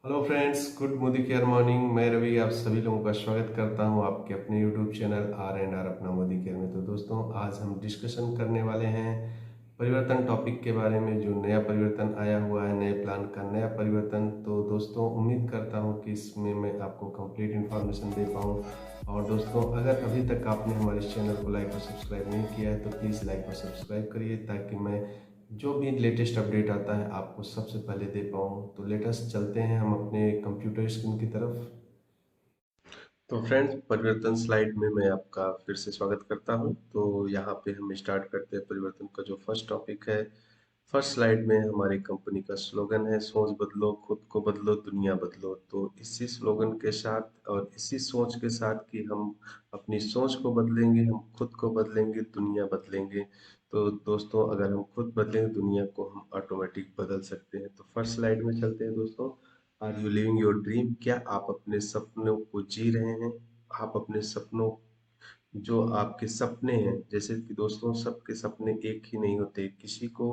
Hello friends, good Modi care morning. मैं रवि आप सभी लोगों का स्वागत करता हूं आपके अपने YouTube channel R and R अपना मोदी केयर में। तो दोस्तों, आज हम डिस्कशन करने वाले हैं परिवर्तन टॉपिक के बारे में। जो नया परिवर्तन आया हुआ है, नए प्लान का नया परिवर्तन। तो दोस्तों, उम्मीद करता हूं कि इसमें मैं आपको कंप्लीट इन्फॉर्मेशन दे पाऊं। और दोस्तों, अगर अभी तक आपने हमारे इस चैनल को लाइक और सब्सक्राइब नहीं किया है तो प्लीज़ लाइक और सब्सक्राइब करिए, ताकि मैं जो भी लेटेस्ट अपडेट आता है आपको सबसे पहले दे पाऊँ। तो लेटेस्ट चलते हैं हम अपने कंप्यूटर स्क्रीन की तरफ। तो फ्रेंड्स, परिवर्तन स्लाइड में मैं आपका फिर से स्वागत करता हूं। तो यहाँ पे हम स्टार्ट करते हैं परिवर्तन का जो फर्स्ट टॉपिक है। फर्स्ट स्लाइड में हमारी कंपनी का स्लोगन है, सोच बदलो, खुद को बदलो, दुनिया बदलो। तो इसी स्लोगन के साथ और इसी सोच के साथ कि हम अपनी सोच को बदलेंगे, हम खुद को बदलेंगे, दुनिया बदलेंगे। तो दोस्तों, अगर हम खुद बदलेंगे दुनिया को हम ऑटोमेटिक बदल सकते हैं। तो फर्स्ट स्लाइड में चलते हैं दोस्तों। Are you living your dream? क्या आप अपने सपनों को जी रहे हैं? आप अपने सपनों, जो आपके सपने हैं, जैसे कि दोस्तों सबके सपने एक ही नहीं होते। किसी को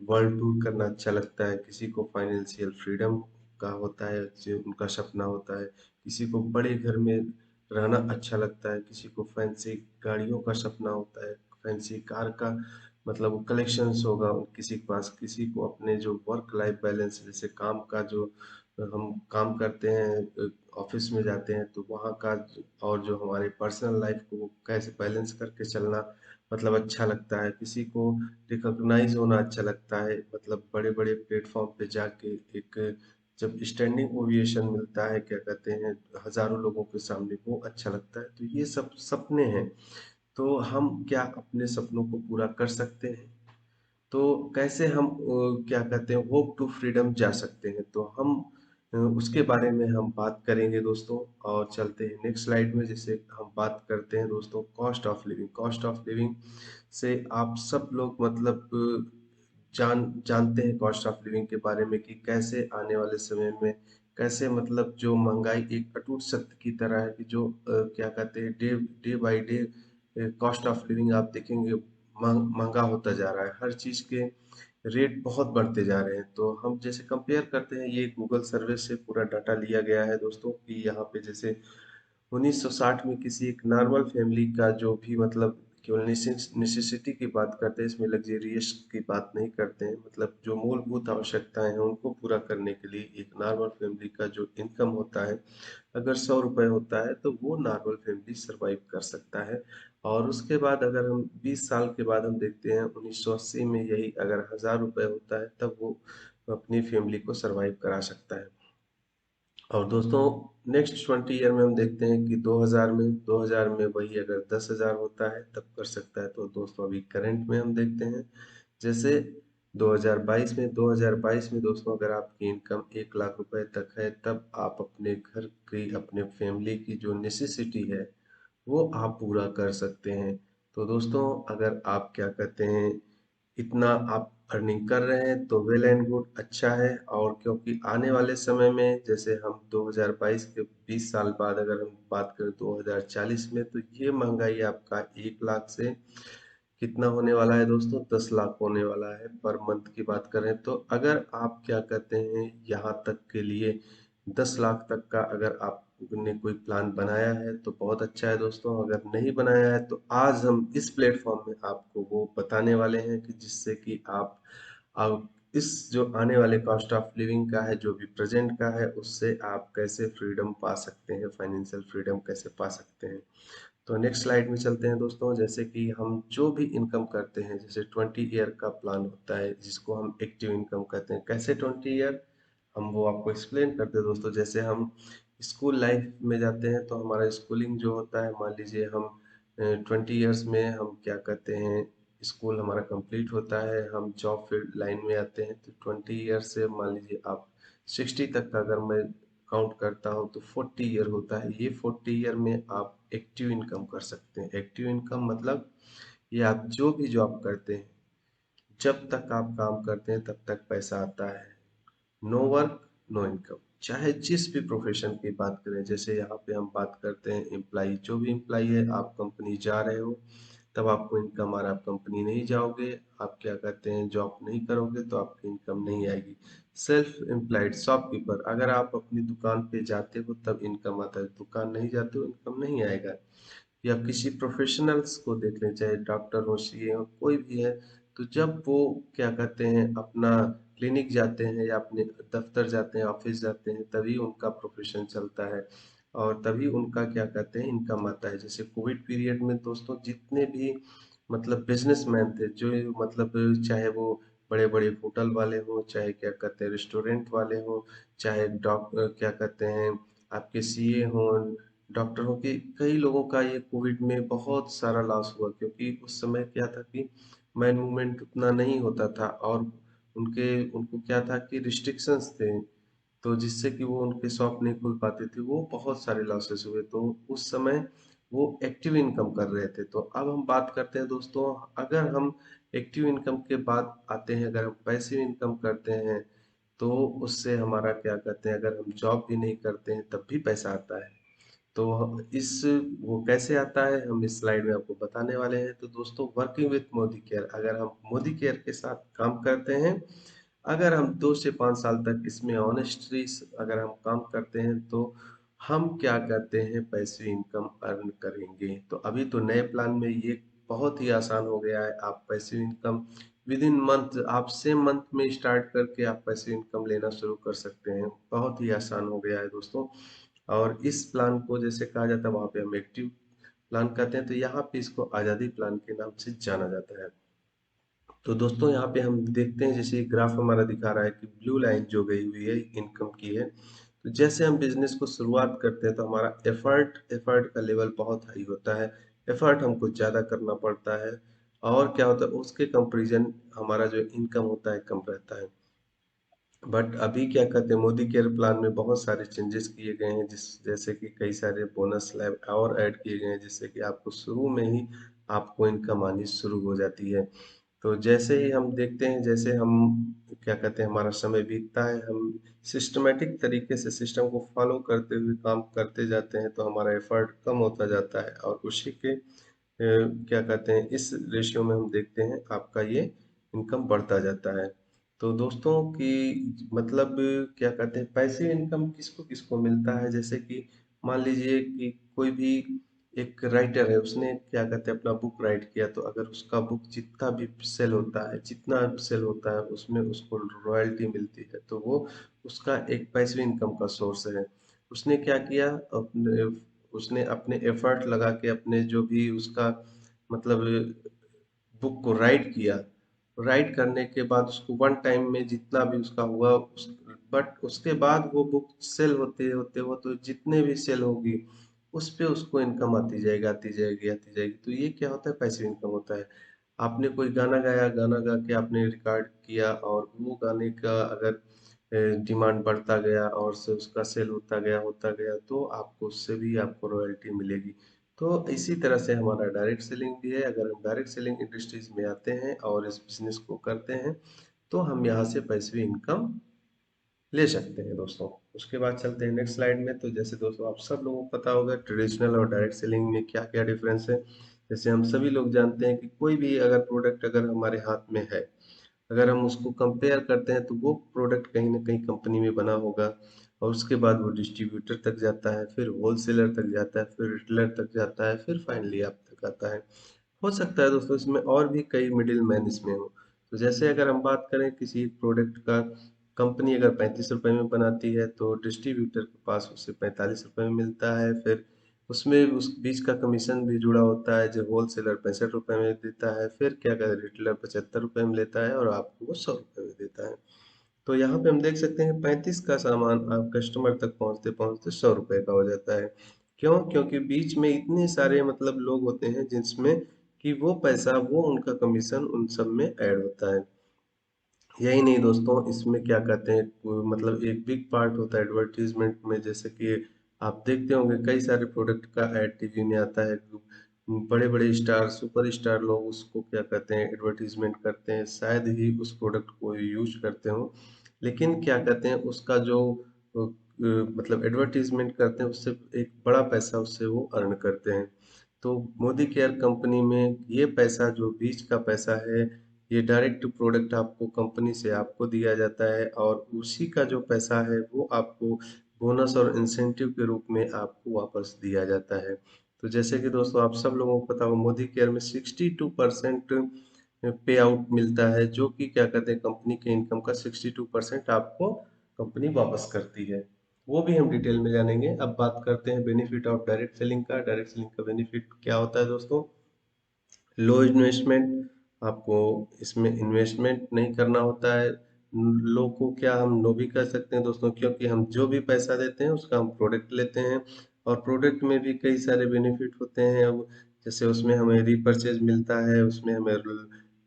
वर्ल्ड टूर करना अच्छा लगता है, किसी को फाइनेंशियल फ्रीडम का होता है जो उनका सपना होता है, किसी को बड़े घर में रहना अच्छा लगता है, किसी को फैंसी गाड़ियों का सपना होता है, फैंसी कार का मतलब कलेक्शंस होगा किसी के पास, किसी को अपने जो वर्क लाइफ बैलेंस, जैसे काम का जो हम काम करते हैं, ऑफिस में जाते हैं तो वहाँ का और जो हमारे पर्सनल लाइफ को कैसे बैलेंस करके चलना मतलब अच्छा लगता है। किसी को रिकॉग्नाइज होना अच्छा लगता है, मतलब बड़े बड़े प्लेटफॉर्म पे जाके एक जब स्टैंडिंग ओवेशन मिलता है, क्या कहते हैं, हजारों लोगों के सामने, वो अच्छा लगता है। तो ये सब सपने हैं। तो हम क्या अपने सपनों को पूरा कर सकते हैं? तो कैसे हम क्या कहते हैं, होप टू फ्रीडम जा सकते हैं? तो हम उसके बारे में हम बात करेंगे दोस्तों। और चलते हैं नेक्स्ट स्लाइड में। जैसे हम बात करते हैं दोस्तों cost of living. Cost of living से आप सब लोग मतलब जानते हैं कॉस्ट ऑफ लिविंग के बारे में कि कैसे आने वाले समय में कैसे मतलब जो महंगाई एक अटूट सत्य की तरह है कि जो क्या कहते हैं, day day by day cost of living आप देखेंगे महंगा होता जा रहा है। हर चीज के रेट बहुत बढ़ते जा रहे हैं। तो हम जैसे कंपेयर करते हैं, ये गूगल सर्वे से पूरा डाटा लिया गया है दोस्तों, कि यहाँ पे जैसे 1960 में किसी एक नॉर्मल फैमिली का जो भी मतलब केवल नेसेसिटी की बात करते हैं, इसमें लग्जेरियस की बात नहीं करते हैं, मतलब जो मूलभूत आवश्यकताएं हैं उनको पूरा करने के लिए एक नॉर्मल फैमिली का जो इनकम होता है, अगर 100 रुपये होता है तो वो नॉर्मल फैमिली सरवाइव कर सकता है। और उसके बाद अगर हम 20 साल के बाद हम देखते हैं 1980 में यही अगर 1000 रुपये होता है तब वो अपनी फैमिली को सरवाइव करा सकता है। और दोस्तों, नेक्स्ट 20 ईयर में हम देखते हैं कि 2000 में वही अगर 10,000 होता है तब कर सकता है। तो दोस्तों, अभी करंट में हम देखते हैं जैसे 2022 में दोस्तों, अगर आपकी इनकम 1 लाख रुपए तक है तब आप अपने घर की, अपने फैमिली की जो नेसेसिटी है वो आप पूरा कर सकते हैं। तो दोस्तों, अगर आप क्या कहते हैं, इतना आप अर्निंग कर रहे हैं तो वेल एंड गुड, अच्छा है। और क्योंकि आने वाले समय में जैसे हम 2022 के 20 साल बाद अगर हम बात करें 2040 में, तो ये महंगाई आपका 1 लाख से कितना होने वाला है दोस्तों, 10 लाख होने वाला है पर मंथ की बात करें तो। अगर आप क्या कहते हैं, यहाँ तक के लिए 10 लाख तक का अगर आपने कोई प्लान बनाया है तो बहुत अच्छा है दोस्तों। अगर नहीं बनाया है तो आज हम इस प्लेटफॉर्म में आपको वो बताने वाले हैं कि जिससे कि आप इस जो आने वाले कॉस्ट ऑफ लिविंग का है, जो भी प्रेजेंट का है, उससे आप कैसे फ्रीडम पा सकते हैं, फाइनेंशियल फ्रीडम कैसे पा सकते हैं। तो नेक्स्ट स्लाइड में चलते हैं दोस्तों। जैसे कि हम जो भी इनकम करते हैं, जैसे 20 ईयर का प्लान होता है जिसको हम एक्टिव इनकम कहते हैं। कैसे 20 ईयर, हम वो आपको एक्सप्लेन करते हैं दोस्तों। जैसे हम स्कूल लाइफ में जाते हैं तो हमारा स्कूलिंग जो होता है, मान लीजिए हम 20 ईयर्स में हम क्या कहते हैं, स्कूल हमारा कंप्लीट होता है, हम जॉब फील्ड लाइन में आते हैं। तो 20 ईयर से मान लीजिए आप 60 तक का अगर मैं काउंट करता हूँ तो 40 ईयर होता है। ये 40 ईयर में आप एक्टिव इनकम कर सकते हैं। एक्टिव इनकम मतलब ये आप जो भी जॉब करते हैं, जब तक आप काम करते हैं तब तक पैसा आता है। No work no income. चाहे जिस भी प्रोफेशन की बात करें, जैसे यहाँ पे हम बात करते हैं एम्प्लाई, जो भी एम्प्लाई है, आप कंपनी जा रहे हो, तब आपको इनकम आ रहा है। आप कंपनी नहीं जाओगे, आप क्या कहते हैं जॉब नहीं करोगे तो आपकी इनकम नहीं आएगी। सेल्फ एम्प्लॉयड शॉपकीपर, अगर आप अपनी दुकान पे जाते हो तब इनकम आता है, दुकान नहीं जाते हो इनकम नहीं आएगा। या किसी प्रोफेशनल्स को देख लें, चाहे डॉक्टर हो, सीए हो, कोई भी है, तो जब वो क्या कहते हैं अपना क्लिनिक जाते हैं या अपने दफ्तर जाते हैं, ऑफिस जाते हैं, तभी उनका प्रोफेशन चलता है और तभी उनका क्या कहते हैं इनकम आता है। जैसे कोविड पीरियड में दोस्तों जितने भी मतलब बिजनेसमैन थे, जो मतलब चाहे वो बड़े बड़े होटल वाले हो, चाहे क्या कहते हैं रेस्टोरेंट वाले हो, चाहे डॉक्टर क्या कहते हैं आपके सीए हो, डॉक्टरों के, कई लोगों का ये कोविड में बहुत सारा लॉस हुआ, क्योंकि उस समय क्या था कि मैन मूवमेंट उतना नहीं होता था और उनको क्या था कि रिस्ट्रिक्शंस थे, तो जिससे कि वो उनके शॉप नहीं खुल पाते थे, वो बहुत सारे लॉसेस हुए। तो उस समय वो एक्टिव इनकम कर रहे थे। तो अब हम बात करते हैं दोस्तों, अगर हम एक्टिव इनकम के बाद आते हैं, अगर हम पैसिव इनकम करते हैं, तो उससे हमारा क्या कहते हैं, अगर हम जॉब भी नहीं करते हैं तब भी पैसा आता है। तो इस वो कैसे आता है हम इस स्लाइड में आपको बताने वाले हैं। तो दोस्तों, वर्किंग विथ मोदी केयर, अगर हम मोदी केयर के साथ काम करते हैं, अगर हम 2 से 5 साल तक इसमें ऑनेस्टली अगर हम काम करते हैं, तो हम क्या कहते हैं पैसिव इनकम अर्न करेंगे। तो अभी तो नए प्लान में ये बहुत ही आसान हो गया है, आप passive income with in month, आप सेम मंथ में स्टार्ट करके आप पैसिव इनकम लेना शुरू कर सकते हैं। बहुत ही आसान हो गया है दोस्तों। और इस प्लान को जैसे कहा जाता है वहाँ पे हम एक्टिव प्लान कहते हैं, तो यहाँ पे इसको आज़ादी प्लान के नाम से जाना जाता है। तो दोस्तों यहाँ पे हम देखते हैं, जैसे ग्राफ हमारा दिखा रहा है कि ब्लू लाइन जो गई हुई है इनकम की है। तो जैसे हम बिजनेस को शुरुआत करते हैं तो हमारा एफर्ट का लेवल बहुत हाई होता है, एफर्ट हमको ज़्यादा करना पड़ता है, और क्या होता है उसके कंपेरिजन हमारा जो इनकम होता है कम रहता है। बट अभी क्या कहते हैं मोदी केयर प्लान में बहुत सारे चेंजेस किए गए हैं, जैसे कि कई सारे बोनस स्लैब और ऐड किए गए हैं, जिससे कि आपको शुरू में ही आपको इनकम आनी शुरू हो जाती है। तो जैसे ही हम देखते हैं, जैसे हम क्या कहते हैं हमारा समय बीतता है, हम सिस्टमेटिक तरीके से सिस्टम को फॉलो करते हुए काम करते जाते हैं, तो हमारा एफर्ट कम होता जाता है और उसी के क्या कहते हैं इस रेशियो में हम देखते हैं आपका ये इनकम बढ़ता जाता है। तो दोस्तों की मतलब क्या कहते हैं पैसिव इनकम किसको किसको मिलता है, जैसे कि मान लीजिए कि कोई भी एक राइटर है, उसने क्या कहते हैं अपना बुक राइट किया, तो अगर उसका बुक जितना भी सेल होता है, जितना सेल होता है उसमें उसको रॉयल्टी मिलती है, तो वो उसका एक पैसिव इनकम का सोर्स है। उसने क्या किया, अपने उसने अपने एफर्ट लगा के अपने जो भी उसका मतलब बुक को राइट किया, राइट करने के बाद उसको वन टाइम में जितना भी उसका हुआ बट उसके बाद वो बुक सेल होते होते वो तो जितने भी सेल होगी उस पे उसको इनकम आती जाएगी आती जाएगी आती जाएगी। तो ये क्या होता है पैसिव इनकम होता है। आपने कोई गाना गाया, गाना गा के आपने रिकॉर्ड किया और वो गाने का अगर डिमांड बढ़ता गया और से उसका सेल होता गया तो आपको उससे भी आपको रॉयल्टी मिलेगी। तो इसी तरह से हमारा डायरेक्ट सेलिंग भी है। अगर हम डायरेक्ट सेलिंग इंडस्ट्रीज में आते हैं और इस बिजनेस को करते हैं, तो हम यहाँ से पैसिव इनकम ले सकते हैं दोस्तों। उसके बाद चलते हैं नेक्स्ट स्लाइड में। तो जैसे दोस्तों आप सब लोगों को पता होगा ट्रेडिशनल और डायरेक्ट सेलिंग में क्या क्या डिफरेंस है। जैसे हम सभी लोग जानते हैं कि कोई भी अगर प्रोडक्ट अगर हमारे हाथ में है, अगर हम उसको कंपेयर करते हैं तो वो प्रोडक्ट कहीं ना कहीं कंपनी में बना होगा और उसके बाद वो डिस्ट्रीब्यूटर तक जाता है, फिर होलसेलर तक जाता है, फिर रिटेलर तक जाता है, फिर फाइनली आप तक आता है। हो सकता है दोस्तों इसमें और भी कई मिडिल मैन इसमें हो। तो जैसे अगर हम बात करें किसी प्रोडक्ट का, कंपनी अगर 35 रुपए में बनाती है तो डिस्ट्रीब्यूटर के पास उसे 45 रुपए में मिलता है, फिर उसमें उस बीच का कमीशन भी जुड़ा होता है, जो होलसेलर 65 रुपए में देता है, फिर क्या कहते हैं रिटेलर 75 रुपए में लेता है और आपको वो 100 रुपए में देता है। तो यहाँ पे हम देख सकते हैं 35 का सामान आप कस्टमर तक पहुँचते पहुँचते 100 रुपए का हो जाता है। क्यों? क्योंकि बीच में इतने सारे मतलब लोग होते हैं जिसमें कि वो पैसा वो उनका कमीशन उन सब में ऐड होता है। यही नहीं दोस्तों, इसमें क्या कहते हैं मतलब एक बिग पार्ट होता है एडवर्टीजमेंट में। जैसे कि आप देखते होंगे कई सारे प्रोडक्ट का ऐड टीवी में आता है, बड़े बड़े स्टार सुपर स्टार लोग उसको क्या कहते हैं एडवर्टीजमेंट करते हैं, शायद ही उस प्रोडक्ट को यूज करते हो, लेकिन क्या कहते हैं उसका जो मतलब एडवर्टीजमेंट करते हैं उससे एक बड़ा पैसा उससे वो अर्न करते हैं। तो मोदी केयर कंपनी में ये पैसा जो बीच का पैसा है, ये डायरेक्ट प्रोडक्ट आपको कंपनी से आपको दिया जाता है और उसी का जो पैसा है वो आपको बोनस और इंसेंटिव के रूप में आपको वापस दिया जाता है। तो जैसे कि दोस्तों आप सब लोगों को पता हो, मोदी केयर में 62% पे आउट मिलता है, जो कि क्या कहते हैं, कंपनी के इनकम का 62% आपको कंपनी वापस करती है। वो भी हम डिटेल में जानेंगे। अब बात करते हैं बेनिफिट ऑफ डायरेक्ट सेलिंग का। डायरेक्ट सेलिंग का बेनिफिट क्या होता है दोस्तों? लो इन्वेस्टमेंट, आपको इसमें इन्वेस्टमेंट नहीं करना होता है। लो को क्या हम नो भी कर सकते हैं दोस्तों, क्योंकि हम जो भी पैसा देते हैं उसका हम प्रोडक्ट लेते हैं और प्रोडक्ट में भी कई सारे बेनिफिट होते हैं। अब जैसे उसमें हमें रीपरचेज मिलता है, उसमें हमें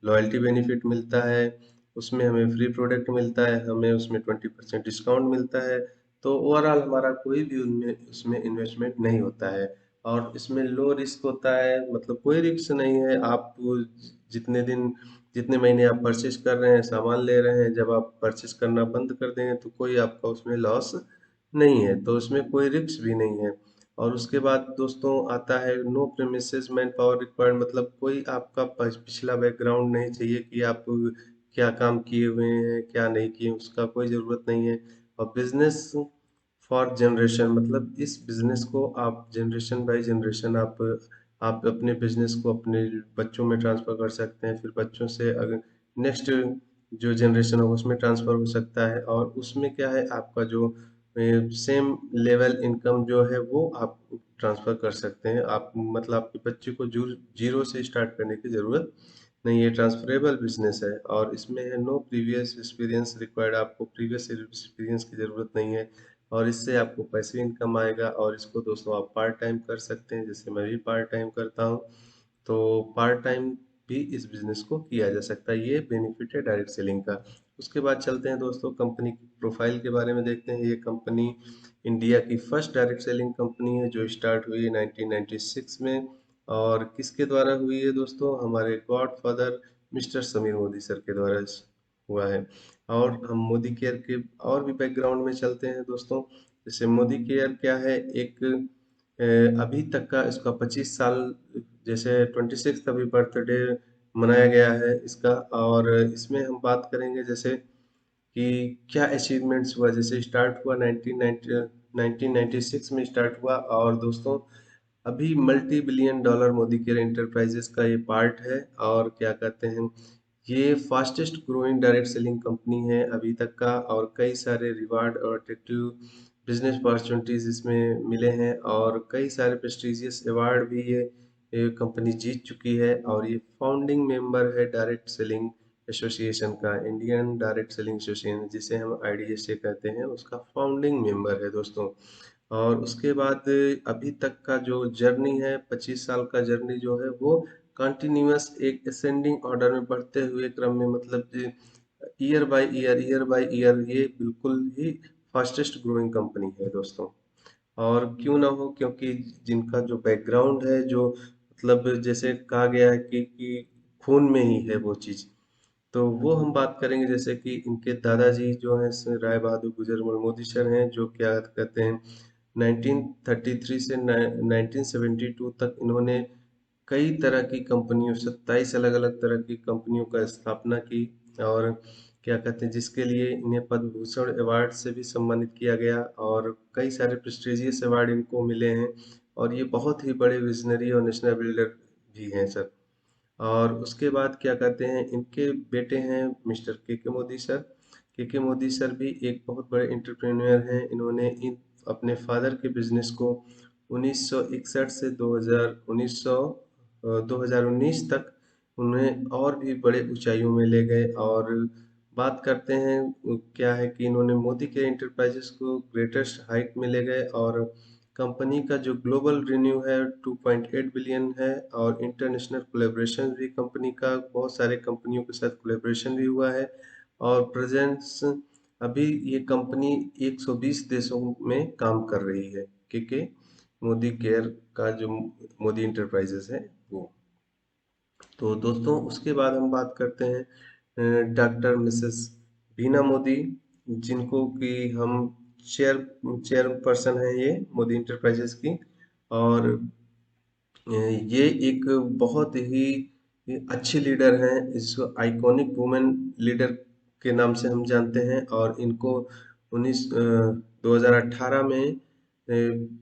लॉयल्टी बेनिफिट मिलता है, उसमें हमें फ्री प्रोडक्ट मिलता है, हमें उसमें 20% डिस्काउंट मिलता है। तो ओवरऑल हमारा कोई भी उनमें उसमें इन्वेस्टमेंट नहीं होता है और इसमें लो रिस्क होता है, मतलब कोई रिस्क नहीं है। आप जितने दिन जितने महीने आप परचेज कर रहे हैं, सामान ले रहे हैं, जब आप परचेज करना बंद कर देंगे तो कोई आपका उसमें लॉस नहीं है, तो उसमें कोई रिस्क भी नहीं है। और उसके बाद दोस्तों आता है no premises man power required, मतलब कोई आपका पिछला बैकग्राउंड नहीं चाहिए कि आप क्या काम किए हुए हैं क्या नहीं किए, उसका कोई ज़रूरत नहीं है। और बिजनेस फॉर जनरेशन, मतलब इस बिजनेस को आप जनरेशन बाय जनरेशन आप अपने बिजनेस को अपने बच्चों में ट्रांसफर कर सकते हैं, फिर बच्चों से अगर नेक्स्ट जो जनरेशन होगा उसमें ट्रांसफर हो सकता है। और उसमें क्या है, आपका जो सेम लेवल इनकम जो है वो आप ट्रांसफर कर सकते हैं। आप मतलब आपके बच्चे को जीरो से स्टार्ट करने की जरूरत नहीं, ये ट्रांसफरेबल बिजनेस है। और इसमें है नो प्रीवियस एक्सपीरियंस रिक्वायर्ड, आपको प्रीवियस एक्सपीरियंस की ज़रूरत नहीं है और इससे आपको पैसिव इनकम आएगा। और इसको दोस्तों आप पार्ट टाइम कर सकते हैं, जैसे मैं भी पार्ट टाइम करता हूँ, तो पार्ट टाइम भी इस बिजनेस को किया जा सकता है। ये बेनिफिट है डायरेक्ट सेलिंग का। उसके बाद चलते हैं दोस्तों कंपनी की प्रोफाइल के बारे में देखते हैं। ये कंपनी इंडिया की फर्स्ट डायरेक्ट सेलिंग कंपनी है जो स्टार्ट हुई 1996 में। और किसके द्वारा हुई है दोस्तों? हमारे God father mister Sameer Modi sir के द्वारा हुआ है। और हम मोदी केयर के और भी बैकग्राउंड में चलते हैं दोस्तों। जैसे मोदी केयर क्या है, एक अभी तक का इसका 25 साल, जैसे 26 अभी बर्थडे मनाया गया है इसका। और इसमें हम बात करेंगे जैसे कि क्या अचीवमेंट्स हुआ। जैसे स्टार्ट हुआ 1996 में स्टार्ट हुआ और दोस्तों अभी multi billion dollar Modi care enterprises का ये पार्ट है। और क्या कहते हैं, ये fastest growing direct selling company है अभी तक का, और कई सारे रिवार्ड और अट्रैक्टिव बिजनेस अपॉर्चुनिटीज इसमें मिले हैं और कई सारे प्रेस्टिजियस अवार्ड भी ये कंपनी जीत चुकी है। और ये फाउंडिंग मेंबर है डायरेक्ट सेलिंग एसोसिएशन का, इंडियन डायरेक्ट सेलिंग एसोसिएशन जिसे हम IDSA कहते हैं, उसका फाउंडिंग मेंबर है दोस्तों। और उसके बाद अभी तक का जो जर्नी है, 25 साल का जर्नी जो है वो कंटिन्यूअस एक असेंडिंग ऑर्डर में बढ़ते हुए क्रम में, मतलब ईयर बाय ईयर ये बिल्कुल ही फास्टेस्ट ग्रोइंग कंपनी है दोस्तों। और क्यों ना हो, क्योंकि जिनका जो बैकग्राउंड है, जो मतलब जैसे कहा गया है कि खून में ही है वो चीज़, तो वो हम बात करेंगे। जैसे कि इनके दादाजी जो हैं राय बहादुर गुजर मोदी सर हैं, जो क्या कहते हैं 1933 से 1972 तक इन्होंने कई तरह की कंपनियों, 27 अलग अलग तरह की कंपनियों का स्थापना की। और क्या कहते हैं, जिसके लिए इन्हें पद्म भूषण अवार्ड से भी सम्मानित किया गया और कई सारे प्रेस्टिजियस अवार्ड इनको मिले हैं। और ये बहुत ही बड़े विजनरी और नेशनल बिल्डर भी हैं सर। और उसके बाद क्या कहते हैं, इनके बेटे हैं मिस्टर के मोदी सर। के मोदी सर भी एक बहुत बड़े एंटरप्रेन्योर हैं। इन्होंने इन अपने फादर के बिजनेस को 1961 से 2019 तक उन्हें और भी बड़े ऊंचाइयों में ले गए। और बात करते हैं क्या है कि इन्होंने मोदी के एंटरप्राइजेस को ग्रेटेस्ट हाइट में ले गए और कंपनी का जो ग्लोबल रेवेन्यू है 2.8 बिलियन है। और इंटरनेशनल कोलैबोरेशन भी कंपनी का बहुत सारे कंपनियों के साथ कोलैबोरेशन भी हुआ है। और प्रेजेंस अभी ये कंपनी 120 देशों में काम कर रही है, क्योंकि मोदी केयर का जो मोदी इंटरप्राइजेस है वो। तो दोस्तों उसके बाद हम बात करते हैं डॉक्टर मिसेस बीना मोदी, जिनको कि हम चेयर चेयर पर्सन है ये मोदी इंटरप्राइजेस की। और ये एक बहुत ही अच्छी लीडर हैं। इसको आइकॉनिक वुमेन लीडर के नाम से हम जानते हैं और इनको 2018 में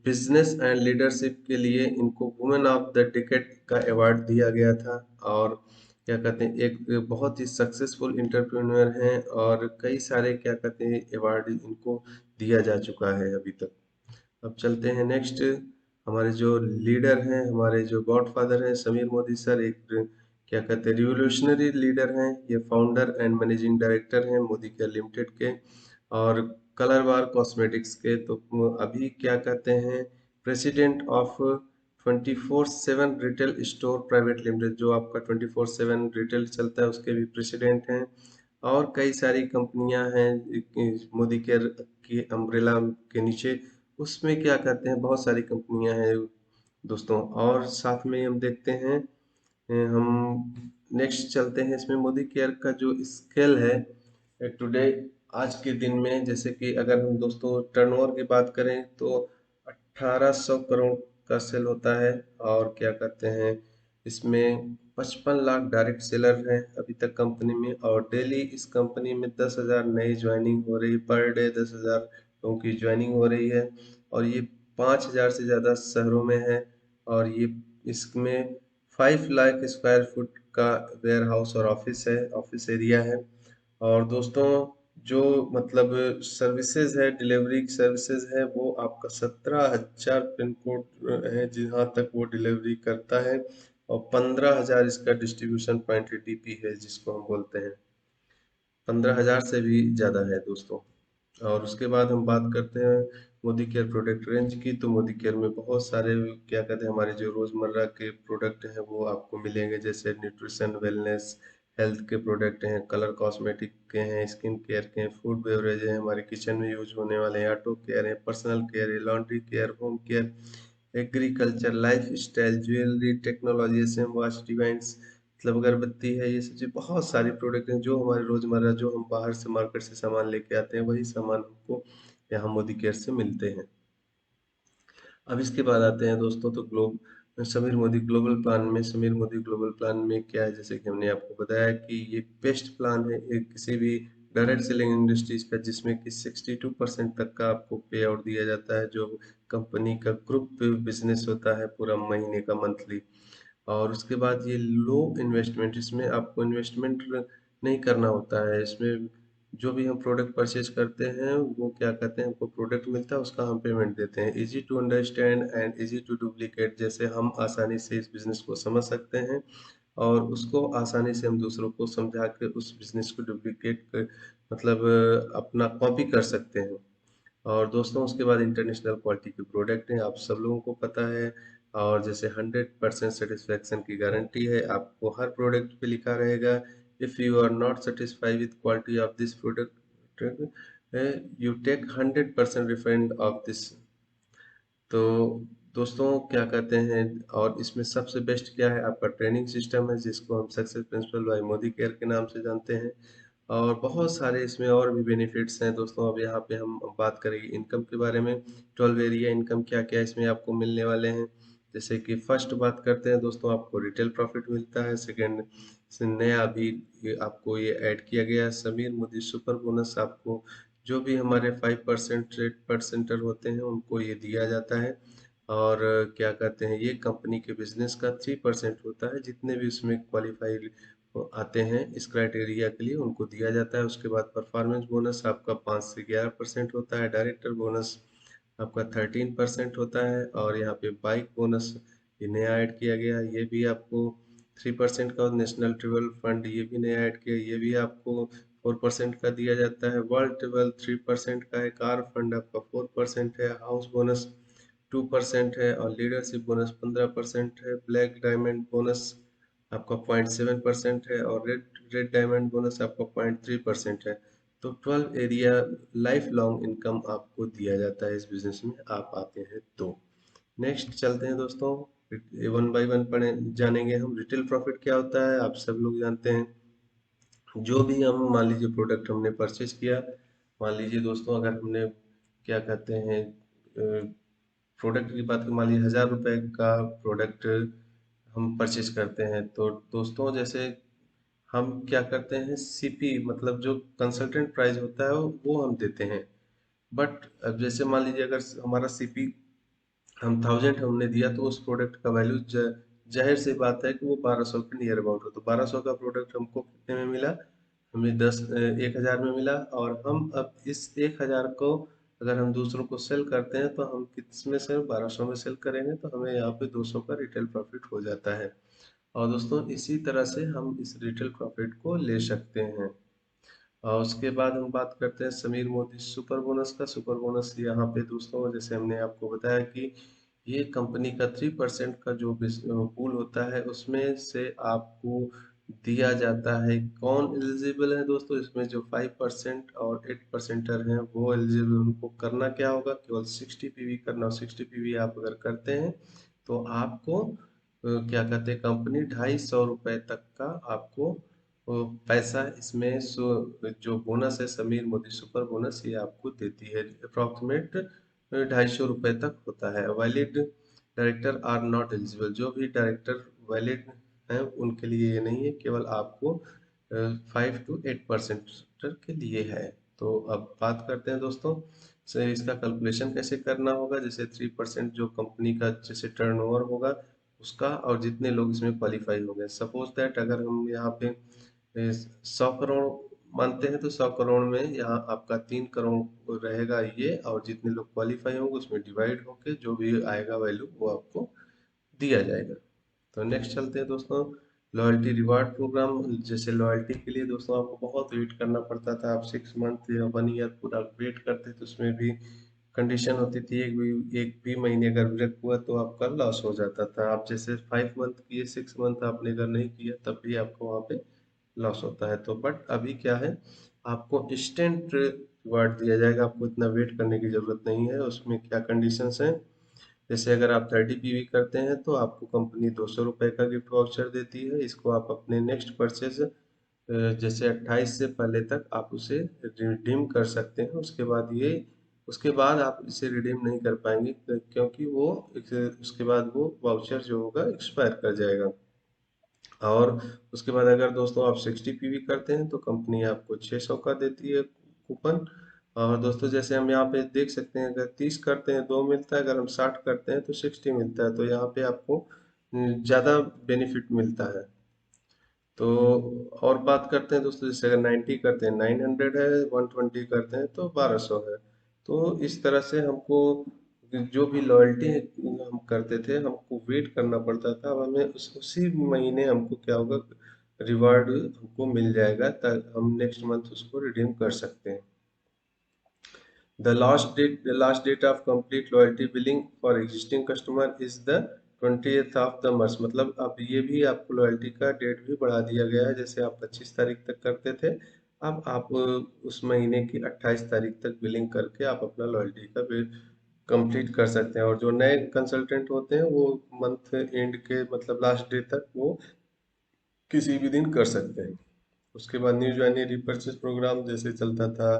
बिजनेस एंड लीडरशिप के लिए इनको वुमेन ऑफ द डिकेड का अवार्ड दिया गया था। और क्या कहते हैं, एक बहुत ही सक्सेसफुल एंटरप्रेन्योर हैं और कई सारे क्या कहते हैं अवार्ड इनको दिया जा चुका है अभी तक। अब चलते हैं नेक्स्ट। हमारे जो लीडर हैं, हमारे जो गॉडफादर हैं, समीर मोदी सर एक क्या कहते हैं रिवोल्यूशनरी लीडर हैं। ये फाउंडर एंड मैनेजिंग डायरेक्टर हैं मोदी केयर लिमिटेड के और कलर बार कॉस्मेटिक्स के। तो अभी क्या कहते हैं president of 24/7 retail store private limited, जो आपका 24/7 रिटेल चलता है उसके भी प्रेसिडेंट हैं। और कई सारी कंपनियां हैं मोदी केयर की अम्ब्रेला के नीचे, उसमें क्या कहते हैं बहुत सारी कंपनियां हैं दोस्तों। और साथ में हम देखते हैं हम नेक्स्ट चलते हैं। इसमें मोदी केयर का जो स्केल है टुडे, आज के दिन में, जैसे कि अगर हम दोस्तों टर्नओवर की बात करें तो 1800 करोड़ का सेल होता है। और क्या कहते हैं इसमें 55 लाख डायरेक्ट सेलर हैं अभी तक कंपनी में। और डेली इस कंपनी में 10,000 नई ज्वाइनिंग हो रही, पर डे 10,000 लोगों की ज्वाइनिंग हो रही है। और ये 5,000 से ज़्यादा शहरों में है। और ये इसमें 5 लाख स्क्वायर फुट का वेयर हाउस और ऑफिस है, ऑफिस एरिया है। और दोस्तों जो मतलब सर्विसेज है, डिलीवरी की सर्विसेज है, वो आपका 17,000 पिन कोड है जहाँ तक वो डिलीवरी करता है। और 15,000 इसका डिस्ट्रीब्यूशन पॉइंट डीपी है जिसको हम बोलते हैं। 15,000 से भी ज़्यादा है दोस्तों। और उसके बाद हम बात करते हैं मोदी केयर प्रोडक्ट रेंज की। तो मोदी केयर में बहुत सारे क्या कहते हैं हमारे जो रोज़मर्रा के प्रोडक्ट हैं वो आपको मिलेंगे, जैसे न्यूट्रिशन, वेलनेस, हेल्थ के प्रोडक्ट हैं, कलर कॉस्मेटिक के हैं, स्किन केयर के हैं, फूड बेवरेज हैं, हमारे किचन में यूज होने वाले हैं, ऑटो केयर है, पर्सनल केयर है, laundry care, home care, agriculture, lifestyle, jewellery, technology, SM watch, device, मतलब अगरबत्ती है। ये सब चीज़ बहुत सारी प्रोडक्ट हैं जो हमारे रोज़मर्रा जो हम बाहर से मार्केट से सामान लेके आते हैं वही सामान हमको यहाँ मोदी केयर से मिलते हैं। अब इसके बाद आते हैं दोस्तों तो समीर मोदी ग्लोबल प्लान में। समीर मोदी ग्लोबल प्लान में क्या है, जैसे कि हमने आपको बताया कि ये बेस्ट प्लान है एक किसी भी डायरेक्ट सेलिंग इंडस्ट्रीज का, जिसमें कि 62% तक का आपको पे आउट दिया जाता है, जो कंपनी का ग्रुप बिजनेस होता है पूरा महीने का, मंथली। और उसके बाद ये लो इन्वेस्टमेंट, इसमें आपको इन्वेस्टमेंट नहीं करना होता है। इसमें जो भी हम प्रोडक्ट परचेज करते हैं वो क्या कहते हैं हमको प्रोडक्ट मिलता है, उसका हम पेमेंट देते हैं। Easy to understand and easy to duplicate, जैसे हम आसानी से इस बिजनेस को समझ सकते हैं और उसको आसानी से हम दूसरों को समझा के उस बिजनेस को डुप्लीकेट मतलब अपना कॉपी कर सकते हैं। और दोस्तों उसके बाद इंटरनेशनल क्वालिटी के प्रोडक्ट हैं, आप सब लोगों को पता है। और जैसे 100% सेटिस्फेक्शन की गारंटी है, आपको हर प्रोडक्ट पे लिखा रहेगा, if you are not satisfied with quality of this product you take 100% refund of this. तो दोस्तों क्या कहते हैं, और इसमें सबसे बेस्ट क्या है, आपका ट्रेनिंग सिस्टम है जिसको हम success principal bye Modi care के नाम से जानते हैं। और बहुत सारे इसमें और भी बेनिफिट्स हैं दोस्तों। अब यहाँ पे हम बात करेंगे इनकम के बारे में। 12 एरिया इनकम क्या क्या इसमें आपको मिलने वाले हैं, जैसे कि फर्स्ट बात करते हैं दोस्तों, आपको रिटेल प्रॉफिट मिलता है। सेकेंड से नया अभी आपको ये ऐड किया गया है समीर मोदी सुपर बोनस, आपको जो भी हमारे 5% रेट परसेंटर होते हैं उनको ये दिया जाता है। और क्या कहते हैं ये कंपनी के बिजनेस का 3% होता है, जितने भी उसमें क्वालिफाइड आते हैं इस क्राइटेरिया के लिए उनको दिया जाता है। उसके बाद परफॉर्मेंस बोनस आपका 5 से 11% होता है। डायरेक्टर बोनस आपका 13% होता है। और यहाँ पे बाइक बोनस ये नया ऐड किया गया है, ये भी आपको 3% का। नेशनल ट्रेवल फंड ये भी नया ऐड किया, ये भी आपको 4% का दिया जाता है। वर्ल्ड ट्रेवल 3% का है। कार फंड आपका 4% है। हाउस बोनस 2% है। और लीडरशिप बोनस 15% है। ब्लैक डायमंड बोनस आपका 0.7% है। और रेड रेड डायमंड बोनस आपका 0.3% है। तो 12 एरिया लाइफ लॉन्ग इनकम आपको दिया जाता है इस बिजनेस में आप आते हैं तो। नेक्स्ट चलते हैं दोस्तों, वन बाय वन पढ़े जानेंगे हम। रिटेल प्रॉफिट क्या होता है आप सब लोग जानते हैं। जो भी हम मान लीजिए प्रोडक्ट हमने परचेज किया, मान लीजिए दोस्तों अगर हमने क्या कहते हैं प्रोडक्ट की बात करें, मान लीजिए 1000 रुपये का प्रोडक्ट हम परचेज करते हैं, तो दोस्तों जैसे हम क्या करते हैं, सीपी मतलब जो कंसल्टेंट प्राइस होता है वो हम देते हैं। बट अब जैसे मान लीजिए अगर हमारा सीपी हम 1000 हमने दिया, तो उस प्रोडक्ट का वैल्यू जाहिर सी बात है कि वो 1200 के नियर अबाउट हो। तो 1200 का प्रोडक्ट हमको कितने में मिला, हमें 1000 में मिला। और हम अब इस 1000 को अगर हम दूसरों को सेल करते हैं तो हम किस में से 1200 में सेल करेंगे, तो हमें यहाँ पे 200 का रिटेल प्रॉफिट हो जाता है। और दोस्तों इसी तरह से हम इस रिटेल प्रॉफिट को ले सकते हैं। और उसके बाद हम बात करते हैं समीर मोदी सुपर बोनस का। सुपर बोनस यहाँ पे दोस्तों जैसे हमने आपको बताया कि ये कंपनी का 3% का जो पूल होता है उसमें से आपको दिया जाता है। कौन एलिजिबल है दोस्तों, इसमें जो 5% और 8%er हैं वो एलिजिबल। उनको करना क्या होगा, केवल 60 PV करना। और 60 PV आप अगर करते हैं तो आपको क्या कहते हैं, कंपनी 250 रुपये तक का आपको पैसा इसमें जो बोनस है समीर मोदी सुपर बोनस, ये आपको देती है। अप्रॉक्सीमेट 250 रुपये तक होता है। Valid director are not eligible, जो भी डायरेक्टर वैलिड हैं उनके लिए ये नहीं है, केवल आपको 5 to 8% के लिए है। तो अब बात करते हैं दोस्तों से इसका कैलकुलेशन कैसे करना होगा। जैसे 3% जो कंपनी का जैसे टर्नओवर होगा उसका, और जितने लोग इसमें क्वालिफाई हो गए। सपोज दैट अगर हम यहाँ पे 100 करोड़ मानते हैं, तो 100 करोड़ में यहाँ आपका 3 करोड़ रहेगा ये, और जितने लोग क्वालिफाई होंगे उसमें डिवाइड होके जो भी आएगा वैल्यू वो आपको दिया जाएगा। तो नेक्स्ट चलते हैं दोस्तों, लॉयल्टी रिवार्ड प्रोग्राम। जैसे लॉयल्टी के लिए दोस्तों आपको बहुत वेट करना पड़ता था। आप 6 मंथ या 1 ईयर पूरा वेट करते थे, तो उसमें भी कंडीशन होती थी, एक भी महीने अगर ब्रेक हुआ तो आपका लॉस हो जाता था। आप जैसे 5 मंथ किए, 6 मंथ आपने अगर नहीं किया तब भी आपको वहाँ पे लॉस होता है। तो बट अभी क्या है, आपको इंस्टेंट रिवार्ड दिया जाएगा, आपको इतना वेट करने की जरूरत नहीं है। उसमें क्या कंडीशंस हैं, जैसे अगर आप 30 PV करते हैं तो आपको कंपनी 200 रुपये का गिफ्ट वाउचर देती है। इसको आप अपने नेक्स्ट परचेज जैसे 28 से पहले तक आप उसे रिडीम कर सकते हैं। उसके बाद आप इसे रिडीम नहीं कर पाएंगे, क्योंकि उसके बाद वो वाउचर जो होगा एक्सपायर कर जाएगा। और उसके बाद अगर दोस्तों आप 60 PV करते हैं तो कंपनी आपको 600 का देती है कूपन। और दोस्तों जैसे हम यहाँ पे देख सकते हैं, अगर 30 करते हैं 2 मिलता है, अगर हम 60 करते हैं तो 60 मिलता है। तो यहाँ पे आपको ज़्यादा बेनिफिट मिलता है। तो और बात करते हैं दोस्तों, जैसे अगर 90 करते हैं 900 है, 120 करते हैं तो 1200 है। तो इस तरह से हमको जो भी लॉयल्टी हम करते थे हमको वेट करना पड़ता था। अब हमें उसी महीने हमको क्या होगा, रिवार्ड हमको मिल जाएगा, ताकि हम नेक्स्ट मंथ उसको रिडीम कर सकते हैं। The last date of complete loyalty billing for existing customer is the 20th of the month। मतलब अब ये भी आपको लॉयल्टी का डेट भी बढ़ा दिया गया है। जैसे आप 25 तारीख तक करते थे, अब आप उस महीने की 28 तारीख तक बिलिंग करके आप अपना लॉयल्टी का बिल कंप्लीट कर सकते हैं। और जो नए कंसल्टेंट होते हैं वो मंथ एंड के मतलब लास्ट डे तक वो किसी भी दिन कर सकते हैं। उसके बाद न्यू ज्वाइनिंग रिपर्चेज प्रोग्राम जैसे चलता था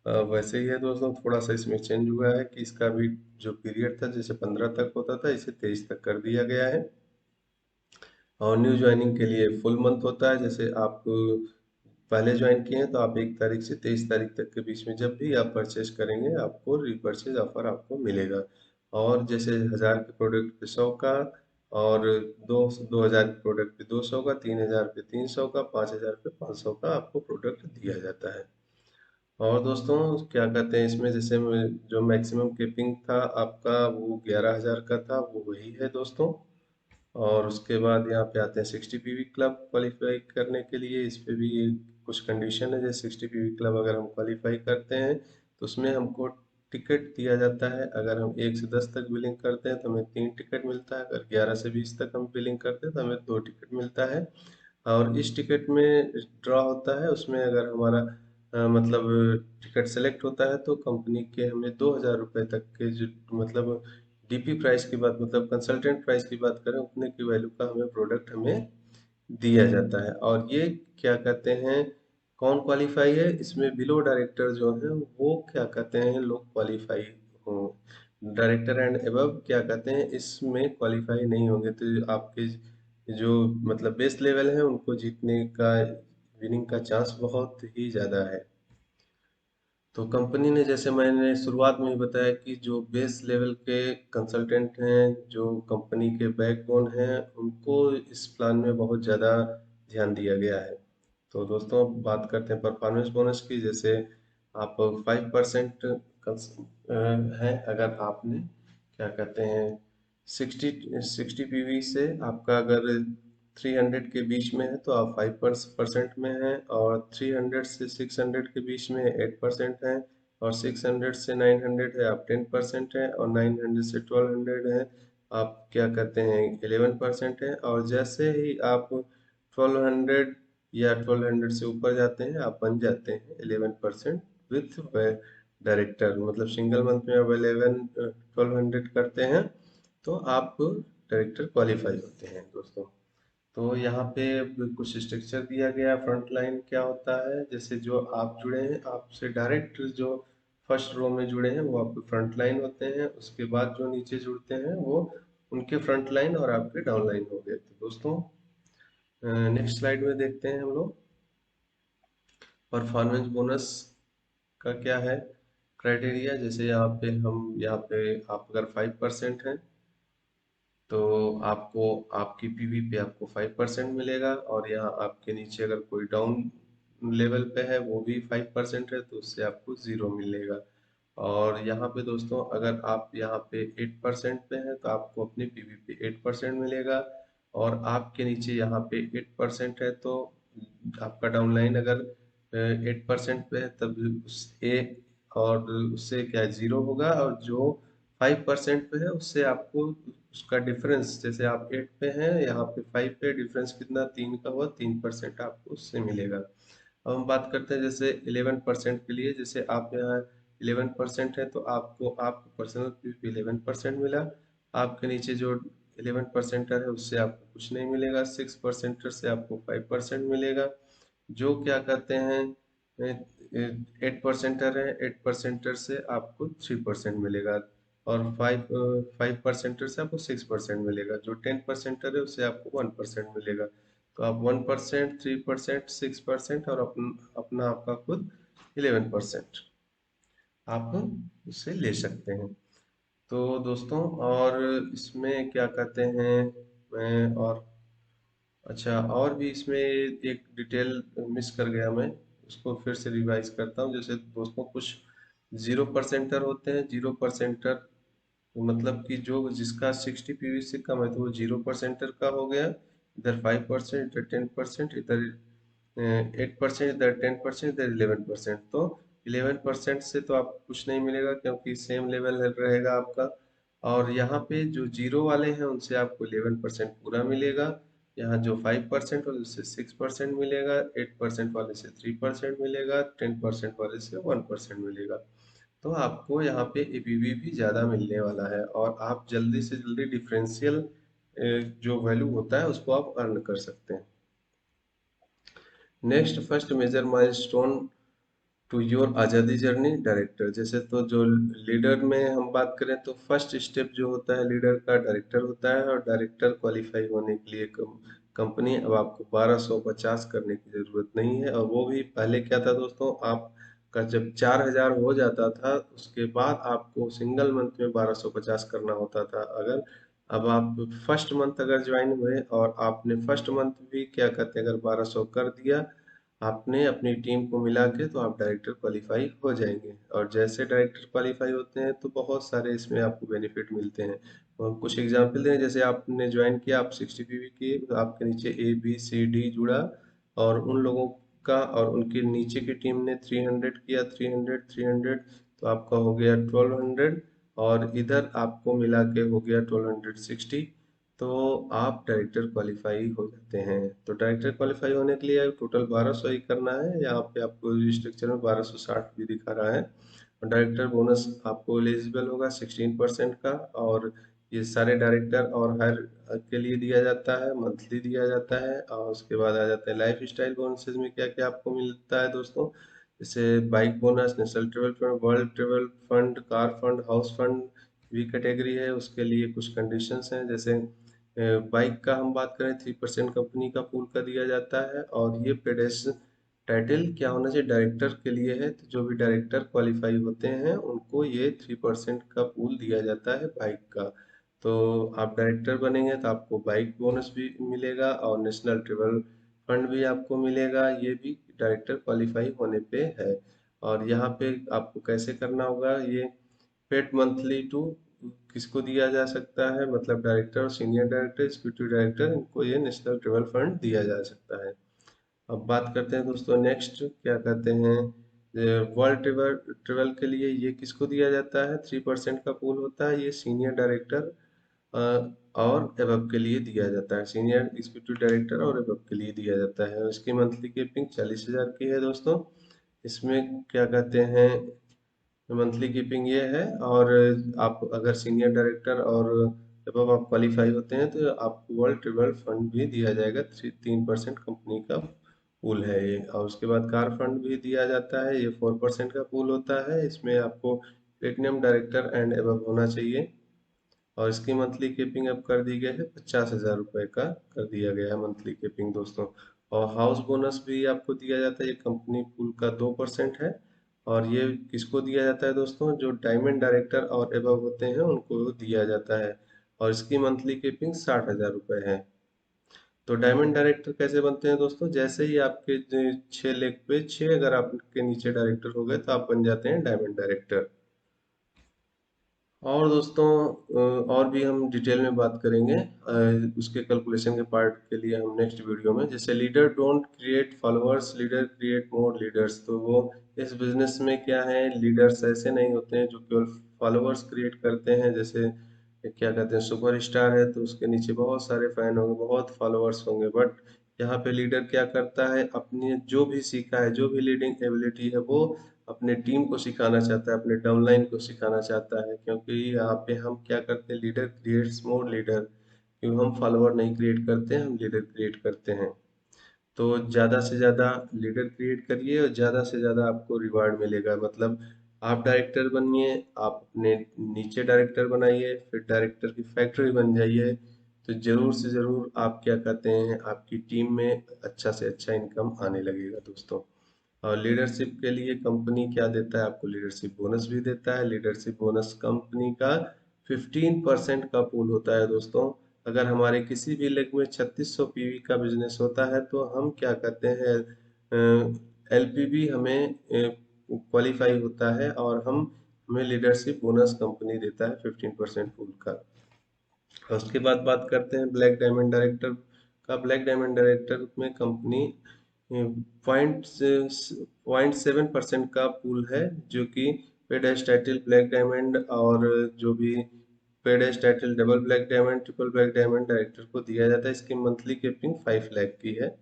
वैसे ही है दोस्तों। थोड़ा सा इसमें चेंज हुआ है कि इसका भी जो पीरियड था जैसे 15 तक होता था, इसे 23 तक कर दिया गया है। और न्यू ज्वाइनिंग के लिए फुल मंथ होता है। जैसे आप पहले ज्वाइन किए हैं तो आप 1 तारीख से 23 तारीख तक के बीच में जब भी आप परचेज करेंगे आपको रिपर्चेज ऑफर आपको मिलेगा। और जैसे 1000 के प्रोडक्ट पे 100 का, और 2000 के प्रोडक्ट पे 200 का, 3000 पे 300 का, 5000 पे 500 का आपको प्रोडक्ट दिया जाता है। और दोस्तों क्या कहते हैं, इसमें जैसे जो मैक्सिमम केपिंग था आपका वो 11,000 का था, वो वही है दोस्तों। और उसके बाद यहाँ पे आते हैं 60 PV क्लब क्वालिफाई करने के लिए। इस पे भी कुछ कंडीशन है। जैसे 60 PV क्लब अगर हम क्वालिफाई करते हैं तो उसमें हमको टिकट दिया जाता है। अगर हम 1 से 10 तक बिलिंग करते हैं तो हमें 3 टिकट मिलता है। अगर 11 से 20 तक हम बिलिंग करते हैं तो हमें 2 टिकट मिलता है। और इस टिकट में ड्रॉ होता है, उसमें अगर हमारा मतलब टिकट सेलेक्ट होता है तो कंपनी के हमें 2000 रुपये तक के जो मतलब डीपी प्राइस की बात मतलब कंसल्टेंट प्राइस की बात करें उतने की वैल्यू का हमें प्रोडक्ट हमें दिया जाता है। और ये क्या कहते हैं, कौन क्वालिफाई है इसमें, बिलो डायरेक्टर जो है वो क्या कहते हैं लोग क्वालिफाई हो। डायरेक्टर एंड एबव क्या कहते हैं, इसमें क्वालिफाई नहीं होंगे, तो आपके जो मतलब बेस लेवल है उनको जीतने का, विनिंग का चांस बहुत ही ज़्यादा है। तो कंपनी ने, जैसे मैंने शुरुआत में ही बताया कि जो बेस लेवल के कंसल्टेंट हैं, जो कंपनी के बैकबोन हैं, उनको इस प्लान में बहुत ज़्यादा ध्यान दिया गया है। तो दोस्तों बात करते हैं परफॉर्मेंस बोनस की। जैसे आप 5% है, अगर आपने क्या कहते हैं 60 पीवी से आपका अगर 300 के बीच में है तो आप 5% में हैं, और 300 से 600 के बीच में 8% है, और 600 से 900 है आप 10% है, और 900 से 1200 है आप क्या कहते हैं 11% है। और जैसे ही आप 1200 या 1200 से ऊपर जाते हैं आप बन जाते हैं 11% विथ डायरेक्टर, मतलब सिंगल मंथ में आप 1200 करते हैं तो आप डायरेक्टर क्वालिफाई होते हैं दोस्तों। तो यहाँ पे कुछ स्ट्रक्चर दिया गया। फ्रंट लाइन क्या होता है, जैसे जो आप जुड़े हैं आपसे डायरेक्ट, जो फर्स्ट रो में जुड़े हैं वो आपके फ्रंट लाइन होते हैं, उसके बाद जो नीचे जुड़ते हैं वो उनके फ्रंट लाइन और आपके डाउन लाइन हो गए। तो दोस्तों नेक्स्ट स्लाइड में देखते हैं हम लोग परफॉर्मेंस बोनस का क्या है क्राइटेरिया। जैसे यहाँ पे आप अगर 5% हैं तो आपको आपकी पीवी पे आपको 5% मिलेगा, और यहाँ आपके नीचे अगर कोई डाउन लेवल पे है वो भी 5% है तो उससे आपको 0 मिलेगा। और यहाँ पे दोस्तों अगर आप यहाँ पे 8% पे हैं तो आपको अपने पीवी पे 8% मिलेगा, और आपके नीचे यहाँ पे 8% है तो आपका डाउनलाइन अगर 8% पे है तब उस ए और उससे क्या 0 होगा, और जो 5% पे है उससे आपको उसका डिफरेंस, जैसे आप 8 पे हैं यहाँ पे 5 पे, डिफरेंस कितना 3 का हुआ, 3% आपको उससे मिलेगा। अब हम बात करते हैं जैसे 11% के लिए। जैसे आप यहाँ 11% है तो आपको आपको पर्सनल 11% मिला, आपके नीचे जो 11% है उससे आपको कुछ नहीं मिलेगा, 6% से आपको 5% मिलेगा। जो क्या कहते हैं 8%er है, 8%er से आपको 3% मिलेगा, और 5% से आपको 6% मिलेगा। जो 10%er है उससे आपको 1% मिलेगा। तो आप 1%, 3%, 6% और अपना आपका खुद 11% आप उससे ले सकते हैं। तो दोस्तों और इसमें क्या कहते हैं मैं और अच्छा, और भी इसमें एक डिटेल मिस कर गया मैं, उसको फिर से रिवाइज करता हूँ। जैसे दोस्तों कुछ 0%er होते हैं। 0%er मतलब कि जो जिसका 60 पीवी से कम है तो वो 0%er का हो गया, इधर 5%, इधर 10%, इधर 8%, इधर 10%, इधर 11%। तो 11% से तो आपको कुछ नहीं मिलेगा क्योंकि सेम लेवल रहेगा आपका। और यहाँ पे जो जीरो वाले हैं उनसे आपको 11% पूरा मिलेगा। यहाँ जो 5% वाले उससे 6% मिलेगा, 8% वाले से 3% मिलेगा, 10% वाले से 1% मिलेगा। तो आपको यहाँ पे एपीवी भी ज़्यादा मिलने वाला है, और आप जल्दी से जल्दी डिफरेंशियल जो वैल्यू होता है उसको आप अर्न कर सकते हैं। Next first major milestone to your आज़ादी जर्नी डायरेक्टर। जैसे तो जो लीडर में हम बात करें तो फर्स्ट स्टेप जो होता है लीडर का डायरेक्टर होता है, और डायरेक्टर क्वालिफाई होने के लिए कंपनी अब आपको 1250 करने की ज़रूरत नहीं है। और वो भी पहले क्या था दोस्तों, आपका जब 4000 हो जाता था उसके बाद आपको सिंगल मंथ में 1250 करना होता था। अगर अब आप फर्स्ट मंथ अगर ज्वाइन हुए और आपने फर्स्ट मंथ भी क्या कहते हैं अगर 1200 कर दिया आपने अपनी टीम को मिला के, तो आप डायरेक्टर क्वालिफाई हो जाएंगे। और जैसे डायरेक्टर क्वालिफाई होते हैं तो बहुत सारे इसमें आपको बेनिफिट मिलते हैं। और कुछ एग्जांपल दें, जैसे आपने ज्वाइन किया, आप 60 पीवी किए तो आपके नीचे ABCD जुड़ा, और उन लोगों का और उनके नीचे की टीम ने 300 किया, 300 300, तो आपका हो गया 1200, और इधर आपको मिला के हो गया 1260। तो आप डायरेक्टर क्वालिफाई हो जाते हैं। तो डायरेक्टर क्वालिफाई होने के लिए टोटल 1200 ही करना है। यहाँ पे आपको स्ट्रक्चर में 1260 भी दिखा रहा है। और डायरेक्टर बोनस आपको एलिजिबल होगा 16% का, और ये सारे डायरेक्टर और हायर के लिए दिया जाता है, मंथली दिया जाता है। और उसके बाद आ जाता है लाइफ स्टाइल बोनसेज में क्या क्या आपको मिलता है दोस्तों, जैसे bike bonus, national travel fund, world travel fund, car fund, house fund, b category है उसके लिए कुछ कंडीशंस हैं, जैसे बाइक का हम बात करें 3% कंपनी का पूल का दिया जाता है, और ये पेडेस्ट्रियन टाइटल क्या होना चाहिए, डायरेक्टर के लिए है, तो जो भी डायरेक्टर क्वालिफाई होते हैं उनको ये 3% का पूल दिया जाता है बाइक का। तो आप डायरेक्टर बनेंगे तो आपको बाइक बोनस भी मिलेगा और नेशनल ट्रेवल फंड भी आपको मिलेगा, ये भी डायरेक्टर क्वालिफाई होने पे है। और यहाँ पे आपको कैसे करना होगा, ये पेड मंथली टू किसको दिया जा सकता है, मतलब director, senior director, executive director, इनको ये नेशनल ट्रेवल फंड दिया जा सकता है। अब बात करते हैं दोस्तों नेक्स्ट क्या कहते हैं, वर्ल्ड ट्रेवल ट्रेवल के लिए ये किसको दिया जाता है, 3% का पूल होता है, ये सीनियर डायरेक्टर और एबव के लिए दिया जाता है, सीनियर एग्जीक्यूटिव डायरेक्टर और एबव के लिए दिया जाता है। इसकी मंथली कीपिंग 40,000 की है दोस्तों। इसमें क्या कहते हैं, मंथली कीपिंग ये है, और आप अगर सीनियर डायरेक्टर और जब आप क्वालिफाई होते हैं तो आपको वर्ल्ड ट्रेवल फंड भी दिया जाएगा, 3% कंपनी का पूल है ये। और उसके बाद कार फंड भी दिया जाता है, ये 4% का पूल होता है, इसमें आपको प्लेटिनम डायरेक्टर एंड एबव होना चाहिए। और इसकी मंथली कीपिंग अब कर दी गई है 50,000 रुपये का कर दिया गया है मंथली कीपिंग दोस्तों। और हाउस बोनस भी आपको दिया जाता है, ये कंपनी पूल का 2% है, और ये किसको दिया जाता है दोस्तों, जो डायमंड डायरेक्टर और एबव होते हैं उनको दिया जाता है। और इसकी मंथली कीपिंग 60,000 रुपये है। तो डायमंड डायरेक्टर कैसे बनते हैं दोस्तों, जैसे ही आपके 6 लेग पे 6 अगर आपके नीचे डायरेक्टर हो गए तो आप बन जाते हैं डायमंड डायरेक्टर। और दोस्तों और भी हम डिटेल में बात करेंगे उसके कैलकुलेशन के पार्ट के लिए हम नेक्स्ट वीडियो में। जैसे leader don't create followers, leader create more leaders, तो वो इस बिजनेस में क्या है, लीडर्स ऐसे नहीं होते हैं जो केवल फॉलोअर्स क्रिएट करते हैं, जैसे क्या कहते हैं सुपर स्टार है तो उसके नीचे बहुत सारे फैन होंगे, बहुत फॉलोअर्स होंगे, बट यहाँ पे लीडर क्या करता है, अपने जो भी सीखा है, जो भी लीडिंग एबिलिटी है वो अपने टीम को सिखाना चाहता है, अपने डाउनलाइन को सिखाना चाहता है, क्योंकि यहाँ पे हम क्या करते हैं, लीडर क्रिएट्स मोर लीडर, क्योंकि हम फॉलोअर नहीं क्रिएट करते हैं, हम लीडर क्रिएट करते हैं। तो ज़्यादा से ज़्यादा लीडर क्रिएट करिए और ज़्यादा से ज़्यादा आपको रिवार्ड मिलेगा, मतलब आप डायरेक्टर बनिए, आप अपने नीचे डायरेक्टर बनाइए, फिर डायरेक्टर की फैक्ट्री बन जाइए, तो ज़रूर से ज़रूर आप क्या कहते हैं, आपकी टीम में अच्छा से अच्छा इनकम आने लगेगा दोस्तों। और लीडरशिप के लिए कंपनी क्या देता है, आपको लीडरशिप बोनस भी देता है। लीडरशिप बोनस कंपनी का 15% का पूल होता है दोस्तों। अगर हमारे किसी भी लेग में 3600 पीवी का बिजनेस होता है तो हम क्या कहते हैं, एलपीवी हमें क्वालिफाई होता है, और हम हमें लीडरशिप बोनस कंपनी देता है 15% पूल का। और उसके बाद बात करते हैं ब्लैक डायमंड डायरेक्टर का। ब्लैक डायमंड डायरेक्टर में कंपनी पॉइंट 0.7% का पूल है, जो कि paid as title black diamond और जो भी paid as title double black diamond, triple black diamond director को दिया जाता है। इसकी मंथली कीपिंग 5 लाख की है।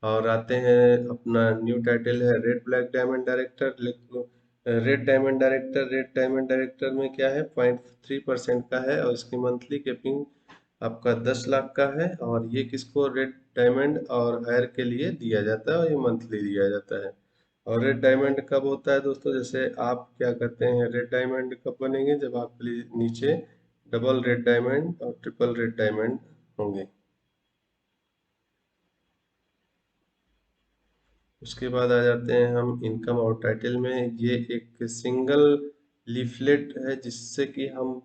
और आते हैं अपना न्यू टाइटल है red black diamond director. Red diamond director, red diamond director में क्या है, 0.3% का है, और इसकी मंथली कैपिंग आपका 10 लाख का है। और ये किसको, रेड डायमंड और हायर के लिए दिया जाता है, और ये मंथली दिया जाता है। और रेड डायमंड कब होता है दोस्तों, जैसे आप क्या कहते हैं, रेड डायमंड कब बनेंगे, जब आपके नीचे डबल रेड डायमंड और ट्रिपल रेड डायमंड होंगे। उसके बाद आ जाते हैं हम इनकम और टाइटल में। ये एक सिंगल लीफलेट है जिससे कि हम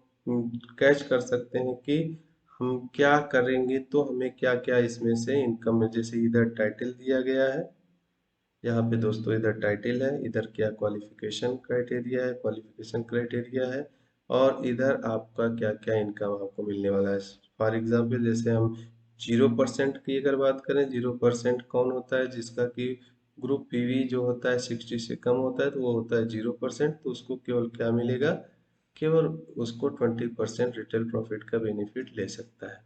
कैच कर सकते हैं कि हम क्या करेंगे तो हमें क्या क्या इसमें से इनकम में, जैसे इधर टाइटल दिया गया है, यहाँ पे दोस्तों इधर टाइटल है, इधर क्या क्वालिफिकेशन क्राइटेरिया है, क्वालिफिकेशन क्राइटेरिया है, और इधर आपका क्या क्या इनकम आपको मिलने वाला है। फॉर एग्जांपल जैसे हम 0% की अगर बात करें, 0% कौन होता है, जिसका कि ग्रुप पीवी जो होता है 60 से कम होता है तो वो होता है 0%, तो उसको केवल क्या मिलेगा, केवल उसको 20% रिटेल प्रॉफिट का बेनिफिट ले सकता है।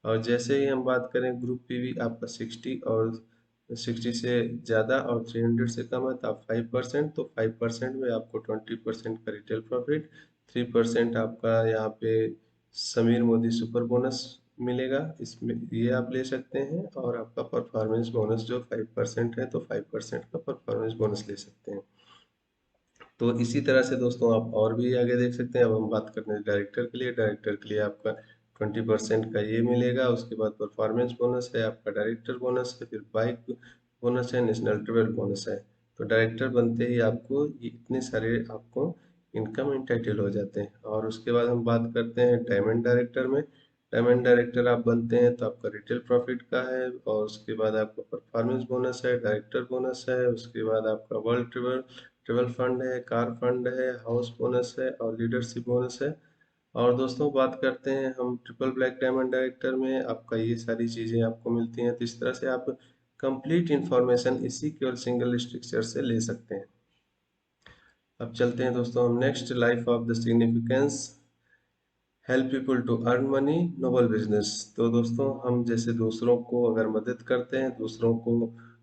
और जैसे ही हम बात करें ग्रुप पीवी आपका 60 और 60 से ज़्यादा और 300 से कम है तो आप 5%, तो 5% में आपको 20% का रिटेल प्रॉफिट, 3% आपका यहाँ पे समीर मोदी सुपर बोनस मिलेगा, इसमें ये आप ले सकते हैं। और आपका परफॉर्मेंस बोनस जो 5% है तो 5% का परफॉर्मेंस बोनस ले सकते हैं। तो इसी तरह से दोस्तों आप और भी आगे देख सकते हैं। अब हम बात करते हैं डायरेक्टर के लिए। डायरेक्टर के लिए आपका 20% का ये मिलेगा। उसके बाद परफॉर्मेंस बोनस है, आपका डायरेक्टर बोनस है, फिर बाइक बोनस है, नेशनल ट्रेवल बोनस है। तो डायरेक्टर बनते ही आपको ये इतने सारे आपको इनकम एंटाइटल हो जाते हैं। और उसके बाद हम बात करते हैं डायमंड डायरेक्टर में। डायमंड डायरेक्टर आप बनते हैं तो आपका रिटेल प्रॉफिट का है, और उसके बाद आपका परफॉर्मेंस बोनस है, डायरेक्टर बोनस है, उसके बाद आपका वर्ल्ड ट्रेवल ट्रेवल फंड है, कार फंड है, हाउस बोनस है और लीडरशिप बोनस है। और दोस्तों बात करते हैं हम ट्रिपल ब्लैक डायमंड डायरेक्टर में, आपका ये सारी चीज़ें आपको मिलती हैं। तो इस तरह से आप कंप्लीट इंफॉर्मेशन इसी केवल सिंगल स्ट्रक्चर से ले सकते हैं। अब चलते हैं दोस्तों हम next, life of the significance, help people to earn money, noble business. तो दोस्तों हम जैसे दूसरों को अगर मदद करते हैं, दूसरों को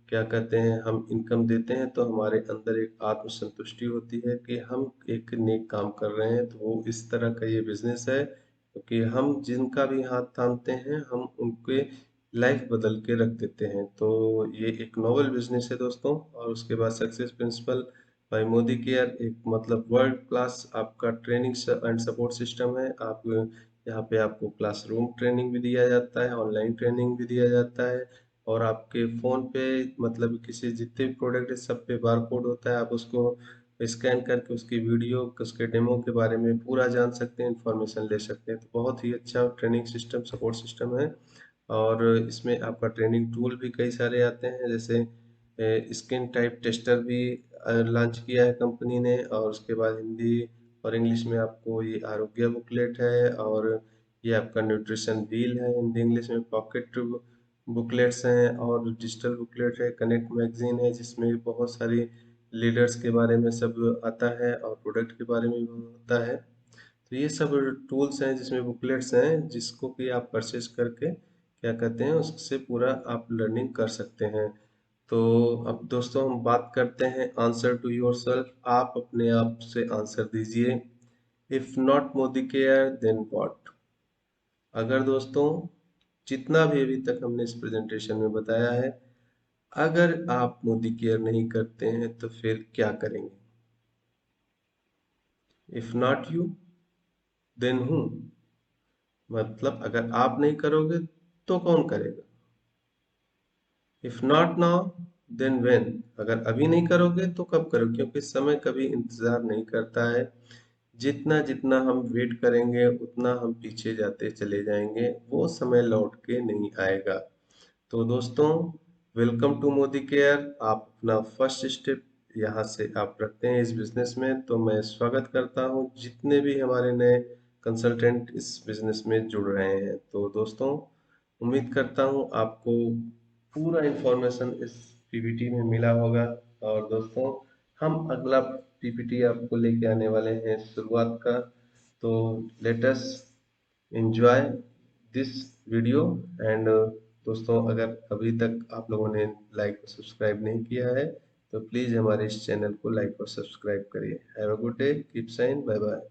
क्या कहते हैं, हम इनकम देते हैं, तो हमारे अंदर एक आत्मसंतुष्टि होती है कि हम एक नेक काम कर रहे हैं। तो वो इस तरह का ये बिजनेस है, क्योंकि हम जिनका भी हाथ थामते हैं हम उनके लाइफ बदल के रख देते हैं। तो ये एक नोबल बिजनेस है दोस्तों। और उसके बाद सक्सेस प्रिंसिपल भाई मोदी केयर एक मतलब वर्ल्ड क्लास आपका ट्रेनिंग एंड सपोर्ट सिस्टम है। आप यहाँ पे आपको क्लासरूम ट्रेनिंग भी दिया जाता है, ऑनलाइन ट्रेनिंग भी दिया जाता है, और आपके फ़ोन पे मतलब किसी जितने भी प्रोडक्ट है सब पे बार कोड होता है। आप उसको स्कैन करके उसकी वीडियो उसके डेमो के बारे में पूरा जान सकते हैं, इंफॉर्मेशन ले सकते हैं। तो बहुत ही अच्छा ट्रेनिंग सिस्टम सपोर्ट सिस्टम है। और इसमें आपका ट्रेनिंग टूल भी कई सारे आते हैं, जैसे स्किन टाइप टेस्टर भी लॉन्च किया है कंपनी ने। और उसके बाद हिंदी और इंग्लिश में आपको ये आरोग्य बुकलेट है, और ये आपका न्यूट्रिशन व्हील है हिंदी इंग्लिश में, पॉकेट बुकलेट्स हैं, और डिजिटल बुकलेट है, कनेक्ट मैगजीन है जिसमें बहुत सारी लीडर्स के बारे में सब आता है और प्रोडक्ट के बारे में भी होता है। तो ये सब टूल्स हैं जिसमें बुकलेट्स हैं, जिसको कि आप परचेज करके क्या कहते हैं उससे पूरा आप लर्निंग कर सकते हैं। तो अब दोस्तों हम बात करते हैं आंसर टू योरसेल्फ। आप अपने आप से आंसर दीजिए, if not Modicare then what. अगर दोस्तों जितना भी अभी तक हमने इस प्रेजेंटेशन में बताया है, अगर आप मोदी केयर नहीं करते हैं तो फिर क्या करेंगे? इफ नॉट यू देन हूँ, मतलब अगर आप नहीं करोगे तो कौन करेगा? If not now then when, अगर अभी नहीं करोगे तो कब करोगे? क्योंकि समय कभी इंतजार नहीं करता है। जितना जितना हम वेट करेंगे उतना हम पीछे जाते चले जाएंगे, वो समय लौट के नहीं आएगा। तो दोस्तों वेलकम टू मोदी केयर। आप अपना फर्स्ट स्टेप यहाँ से आप रखते हैं इस बिजनेस में, तो मैं स्वागत करता हूँ जितने भी हमारे नए कंसल्टेंट इस बिजनेस में जुड़ रहे हैं। तो दोस्तों उम्मीद करता हूँ आपको पूरा इंफॉर्मेशन इस पीपीटी में मिला होगा। और दोस्तों हम अगला पीपीटी आपको लेके आने वाले हैं शुरुआत का। तो let us enjoy this video. And दोस्तों अगर अभी तक आप लोगों ने लाइक और सब्सक्राइब नहीं किया है तो प्लीज़ हमारे इस चैनल को लाइक और सब्सक्राइब करिए। Have a good day, keep shine, bye bye.